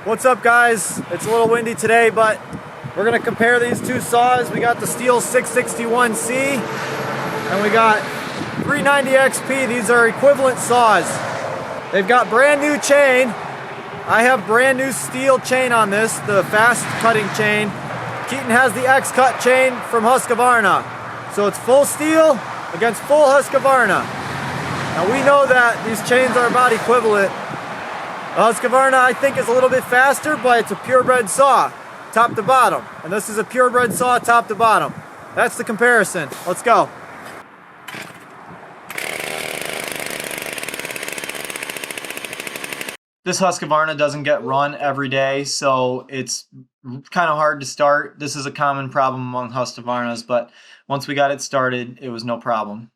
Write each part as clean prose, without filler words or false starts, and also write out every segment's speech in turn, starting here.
What's up, guys? It's a little windy today, but we're gonna compare these two saws. We got the Stihl 661C and we got 390 XP. These are equivalent saws. They've got brand new chain. I have brand new Stihl chain on this, the fast cutting chain. Kyetin has the X-cut chain from Husqvarna. So it's full Stihl against full Husqvarna. Now we know that these chains are about equivalent. The Husqvarna, I think, is a little bit faster, but it's a purebred saw, top to bottom. And this is a purebred saw, top to bottom. That's the comparison. Let's go. This Husqvarna doesn't get run every day, so it's kind of hard to start. This is a common problem among Husqvarnas, but once we got it started, it was no problem.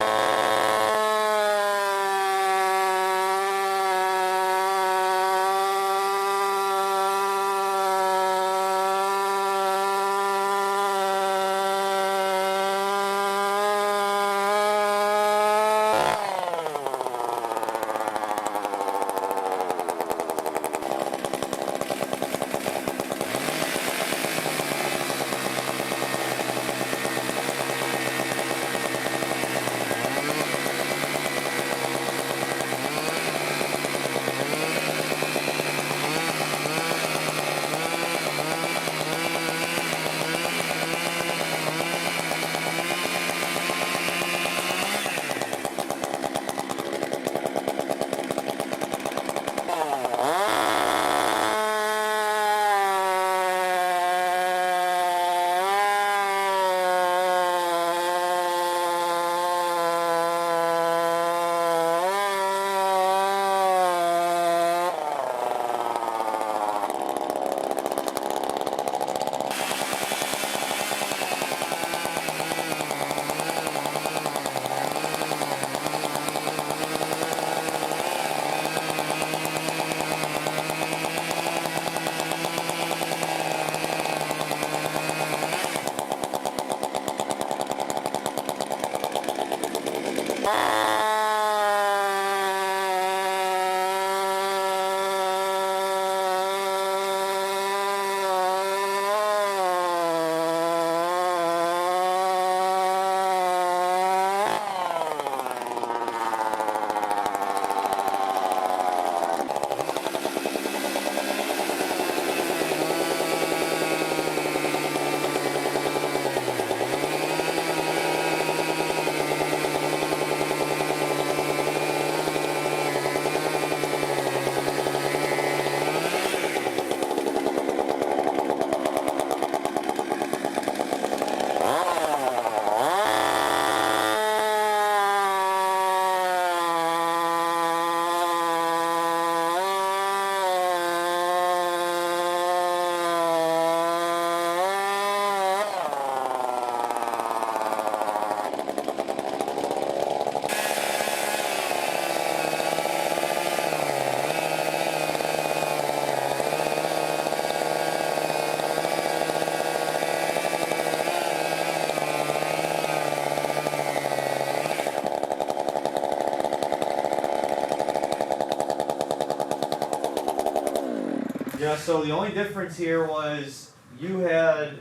Yeah, so the only difference here was you had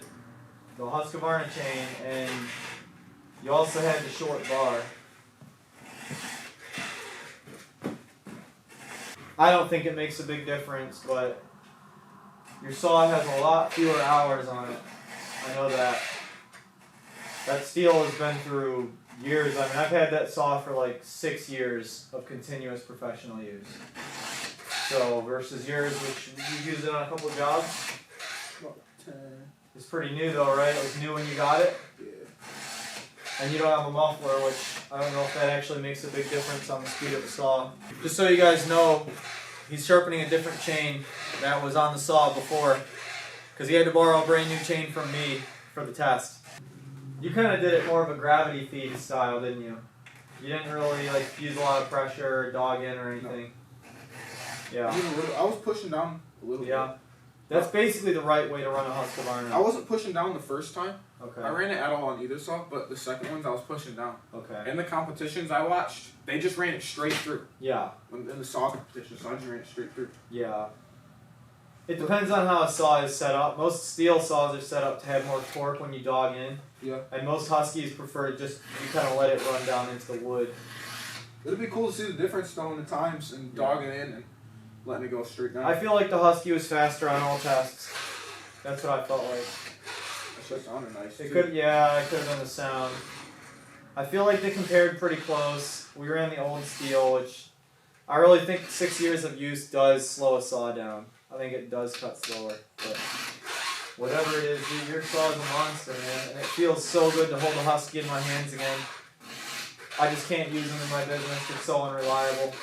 the Husqvarna chain and you also had the short bar. I don't think it makes a big difference, but your saw has a lot fewer hours on it. I know that. That Stihl has been through years. I mean, I've had that saw for like 6 years of continuous professional use. So versus yours, which you used it on a couple of jobs. About 10. It's pretty new though, right? It was new when you got it. Yeah. And you don't have a muffler, which I don't know if that actually makes a big difference on the speed of the saw. Just so you guys know, he's sharpening a different chain that was on the saw before, because he had to borrow a brand new chain from me for the test. You kind of did it more of a gravity feed style, didn't you? You didn't really like use a lot of pressure or dog in or anything. No. Yeah. I was pushing down a little bit. Yeah. That's basically the right way to run a Husqvarna. I wasn't pushing down the first time. Okay. I ran it at all on either saw, but the second ones I was pushing down. Okay. In the competitions I watched, they just ran it straight through. Yeah. In the saw competition, so I just ran it straight through. Yeah. It depends on how a saw is set up. Most Stihl saws are set up to have more torque when you dog in. Yeah. And most Huskies prefer just, you kind of let it run down into the wood. It'd be cool to see the difference though in the times and dogging in and letting it go straight down. I feel like the Husky was faster on all tests. That's what I felt like. That shit sounded nice. It too. could, yeah, it could have been the sound. I feel like they compared pretty close. We ran the old Stihl, which I really think 6 years of use does slow a saw down. I think it does cut slower, but whatever it is, dude, your saw is a monster, man. And it feels so good to hold a Husky in my hands again. I just can't use them in my business. They're so unreliable.